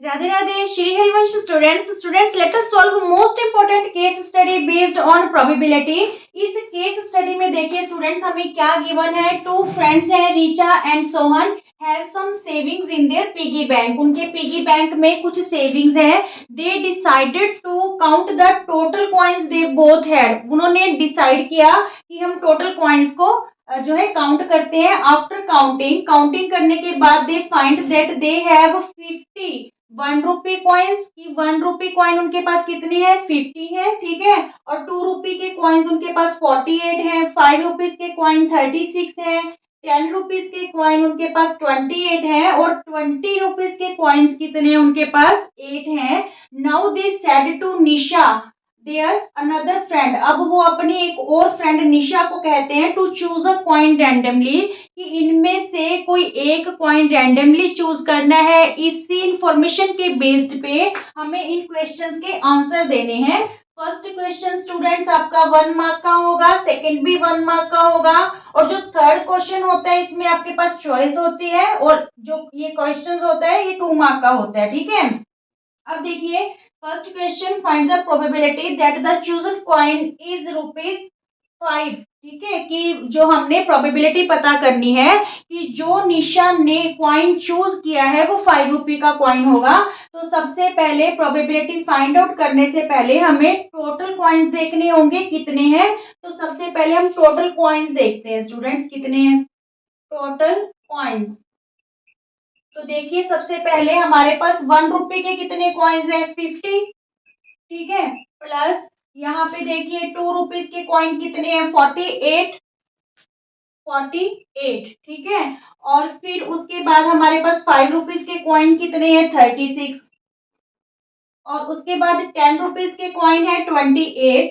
Radhe Radhe, Shri Harivansh students, let us solve most important case study based on probability. इस case study में देखिए students हमें क्या given है। Two friends हैं Richa and Sohan have some savings in their piggy bank. उनके piggy bank में कुछ सेविंग्स है। They decided to count the total coins they both had. उन्होंने डिसाइड किया कि हम टोटल कॉइन्स को जो है काउंट करते हैं। आफ्टर काउंटिंग करने के बाद they find that they have 50 1 rupee coins की 1 रुपी कॉइन उनके पास कितनी है 50 है, ठीक है। और 2 रुपी के कॉइन्स उनके पास 48 है। 5 रुपीज के कॉइन 36 है। 10 रुपीज के कॉइन उनके पास 28 है और 20 रुपीज के कॉइन्स कितने हैं उनके पास 8 है। Now they said to Nisha their another friend. अब वो अपनी एक और फ्रेंड निशा को कहते हैं to choose a coin randomly, कि इनमें से कोई एक कॉइन रैंडमली चूज करना है। इसी इंफॉर्मेशन के बेस्ड पे हमें इन क्वेश्चंस के आंसर देने हैं। फर्स्ट क्वेश्चन स्टूडेंट्स आपका 1 मार्क का होगा, सेकंड भी 1 मार्क का होगा और जो थर्ड क्वेश्चन होता है इसमें आपके पास चॉइस होती है और जो ये क्वेश्चंस होता है ये 2 मार्क का होता है, ठीक है। अब देखिए first question, find the probability that the chosen coin is ₹5। ठीक है, कि जो हमने प्रोबेबिलिटी पता करनी है कि जो निशा ने कॉइन चूज किया है वो 5 रुपी का कॉइन होगा। तो सबसे पहले प्रोबेबिलिटी फाइंड आउट करने से पहले हमें टोटल कॉइन्स देखने होंगे कितने हैं। तो सबसे पहले हम टोटल कॉइन्स देखते हैं स्टूडेंट्स, कितने हैं टोटल कॉइन्स। तो देखिए सबसे पहले हमारे पास 1 रुपए के कितने कॉइन्स हैं 50, ठीक है। प्लस यहाँ पे देखिए 2 रुपीज के कॉइन कितने हैं 48, ठीक है। और फिर उसके बाद हमारे पास 5 रुपीज के कॉइन कितने हैं 36 और उसके बाद 10 रुपीज के कॉइन है 28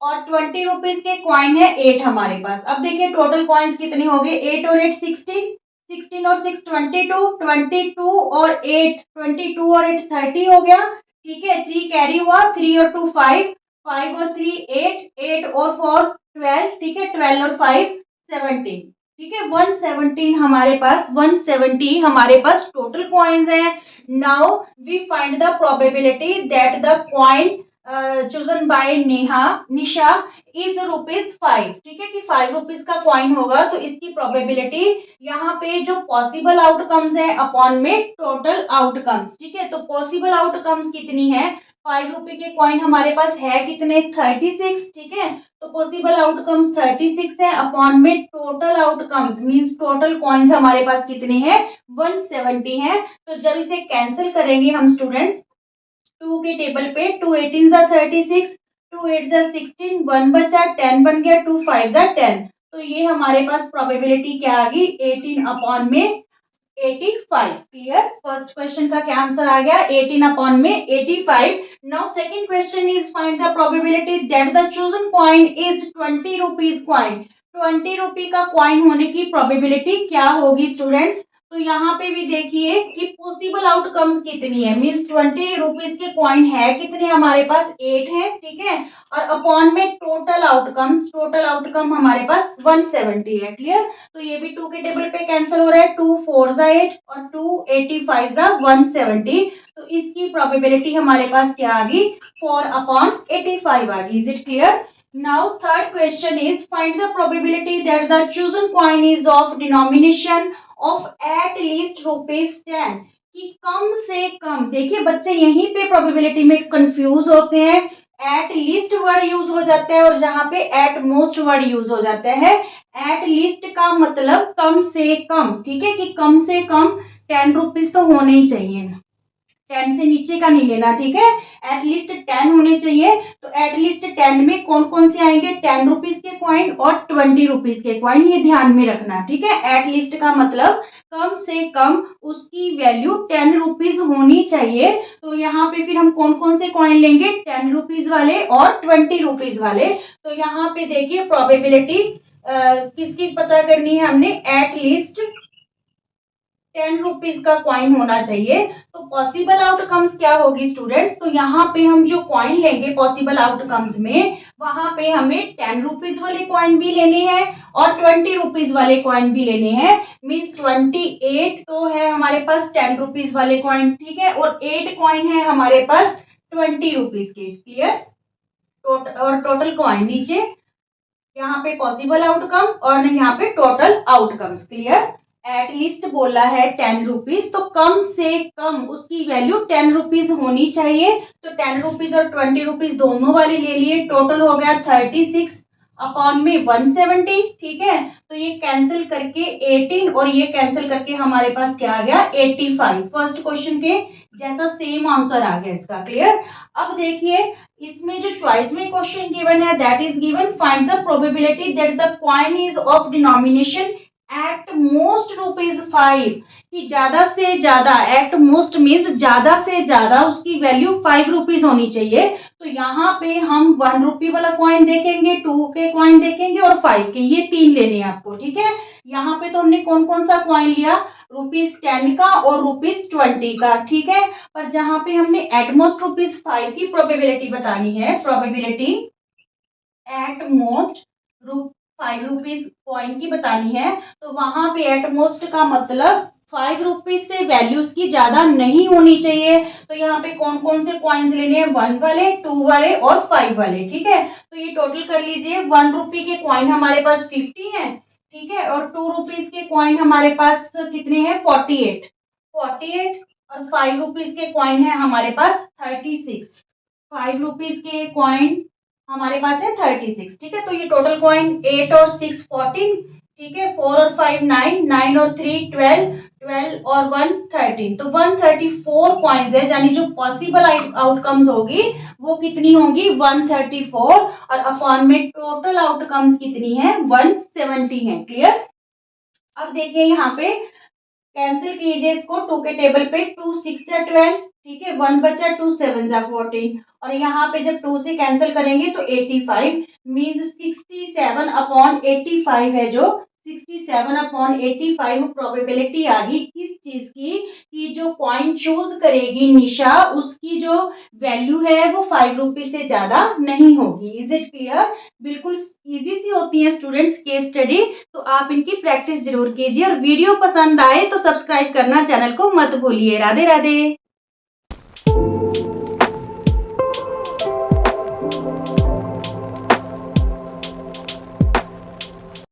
और 20 रुपीज के कॉइन है 8 हमारे पास। अब देखिए टोटल कॉइन्स कितने हो गए 8 और 8 16, 16 और 6 22, 22 और 8 22 और 8 30 हो गया, ठीक है। 3 कैरी हुआ, 3 और 2 5, 5 और 3 8, 8 और 4 12, ठीक है। 12 और 5 17, ठीक है। 170 हमारे पास 170 हमारे पास टोटल कॉइन्स हैं। Now we find the probability that the coin chosen by Nisha is ₹5, ठीक है, कि 5 रुपीज का कॉइन होगा। तो इसकी प्रोबेबिलिटी यहाँ पे जो पॉसिबल आउटकम्स है अपॉन में टोटल आउटकम्स, ठीक है। तो पॉसिबल आउटकम्स कितनी है 5 रुपए के कॉइन हमारे पास है कितने 36, ठीक है। तो पॉसिबल आउटकम्स 36 है अपॉन में total outcomes means total coins हमारे पास कितने हैं 170 है। तो जब इसे कैंसिल करेंगे हम स्टूडेंट्स 2 के टेबल पे 2 18 जा 36, 2 8 जा 16, 1 बचा 10 बन गया, 2 5 जा 10। तो ये हमारे पास प्रोबेबिलिटी क्या आ गई 18 अपॉन में 85। क्लियर, फर्स्ट क्वेश्चन का क्या आंसर आ गया 18 अपॉन में 85। Now second question is find the probability that the chosen coin is 20 rupees coin. 20 रुपी का कॉइन होने की प्रोबेबिलिटी क्या होगी स्टूडेंट्स। तो यहाँ पे भी देखिए कि पॉसिबल आउटकम्स कितनी है मींस 20 रुपीज के कॉइन है कितने हमारे पास 8 है, ठीक है। और अपॉन में टोटल आउटकम हमारे पास 170 है। क्लियर, तो ये भी 2 के टेबल पे कैंसिल हो रहा है, 2 4 जा 8 और 2 85 जा 170। तो इसकी प्रोबेबिलिटी हमारे पास क्या आ गई 4 अपॉन 85 आ गई। Is it clear. Now third question is find the probability that the chosen coin is of denomination of at least ₹10, कि कम से कम। देखिए बच्चे यहीं पे प्रोबेबिलिटी में कंफ्यूज होते हैं। एट लीस्ट वर्ड यूज हो जाता है और जहां पे एट मोस्ट वर्ड यूज हो जाता है। एट लीस्ट का मतलब कम से कम, ठीक है, कि कम से कम 10 रुपीज तो होने ही चाहिए, 10 से नीचे का नहीं लेना, ठीक है। एटलीस्ट 10 होने चाहिए। तो एटलीस्ट 10 में कौन कौन से आएंगे 10 रुपीज के कॉइन और 20 रुपीज के कॉइन, ये ध्यान में रखना, ठीक है। एटलीस्ट का मतलब कम से कम उसकी वैल्यू 10 रुपीज होनी चाहिए। तो यहाँ पे फिर हम कौन कौन से कॉइन लेंगे 10 रुपीज वाले और 20 रुपीज वाले। तो यहाँ पे देखिए प्रोबेबिलिटी किसकी पता करनी है हमने एटलीस्ट 10 रुपीज का कॉइन होना चाहिए। तो पॉसिबल आउटकम्स क्या होगी स्टूडेंट्स, तो यहाँ पे हम जो कॉइन लेंगे पॉसिबल आउटकम्स में, वहां पे हमें 10 रुपीज वाले कॉइन भी लेने हैं और 20 रुपीज वाले कॉइन भी लेने हैं। मीन्स 28 तो है हमारे पास 10 रुपीज वाले कॉइन, ठीक है, और 8 कॉइन है हमारे पास 20 रुपीज के। क्लियर। और टोटल कॉइन नीचे, यहाँ पे पॉसिबल आउटकम और यहाँ पे टोटल आउटकम्स। क्लियर। एटलीस्ट बोला है 10 रुपीज, तो कम से कम उसकी वैल्यू 10 रुपीज होनी चाहिए। तो 10 रुपीज और 20 रुपीज दोनों वाले ले लिए, टोटल हो गया 36 अपॉन में 170। ठीक है, तो ये कैंसिल करके 18 और ये कैंसिल करके हमारे पास क्या आ गया 85। फर्स्ट क्वेश्चन के जैसा सेम आंसर आ गया इसका। क्लियर। अब देखिए इसमें जो चॉइस में क्वेश्चन गिवन है that is given find the probability that the coin is of denomination at most ₹5, कि ज्यादा से ज्यादा, एट मोस्ट मीन्स ज्यादा से ज्यादा उसकी वैल्यू 5 रुपीज होनी चाहिए। तो यहाँ पे हम 1 रुपी वाला कॉइन देखेंगे, 2 के कॉइन देखेंगे और 5 के, ये 3 लेने हैं आपको। ठीक है, यहाँ पे तो हमने कौन कौन सा कॉइन लिया, ₹10 का और ₹20 का। ठीक है, पर जहां पे हमने एटमोस्ट ₹5 की प्रोबेबिलिटी बतानी है, प्रोबेबिलिटी एटमोस्ट ₹5 कॉइन की बतानी है, तो वहां पे एटमोस्ट का मतलब 5 रुपीज से वैल्यूज की ज्यादा नहीं होनी चाहिए। तो यहाँ पे कौन कौन से कॉइन्स लेने हैं, 1 वाले, 2 वाले और 5 वाले। ठीक है, तो ये टोटल कर लीजिए, 1 रुपी के कॉइन हमारे पास 50 है। ठीक है, और 2 रुपीज के कॉइन हमारे पास कितने हैं 48 और 5 रुपीज के कॉइन है हमारे पास 36। 5 रुपीज के कॉइन हमारे पास है 36। ठीक है, तो ये टोटल कॉइन 8 और 6 14। ठीक है, 4 और 5 9, 9 और 3 12, 12 और 1 13। तो 134 कॉइन्स है, यानी जो पॉसिबल आउटकम्स होगी वो कितनी होगी 134, और अपॉन में टोटल आउटकम्स कितनी है 170 है। क्लियर। अब देखिए यहाँ पे कैंसिल कीजिए इसको, 2 के टेबल पे 2 6 जा 12। ठीक है, 1 बचा, 2 7 जा 14, और यहाँ पे जब 2 से कैंसिल करेंगे तो 85 मीन्स 67 अपॉन 85 है, जो 67 अपॉन 85 प्रोबेबिलिटी आ गई किस चीज की, कि जो कॉइन चूज करेगी निशा उसकी जो वैल्यू है वो 5 रुपीज से ज्यादा नहीं होगी। Is it clear. बिल्कुल इजी सी होती है स्टूडेंट्स केस स्टडी, तो आप इनकी प्रैक्टिस जरूर कीजिए, और वीडियो पसंद आए तो सब्सक्राइब करना चैनल को मत भूलिए। राधे राधे।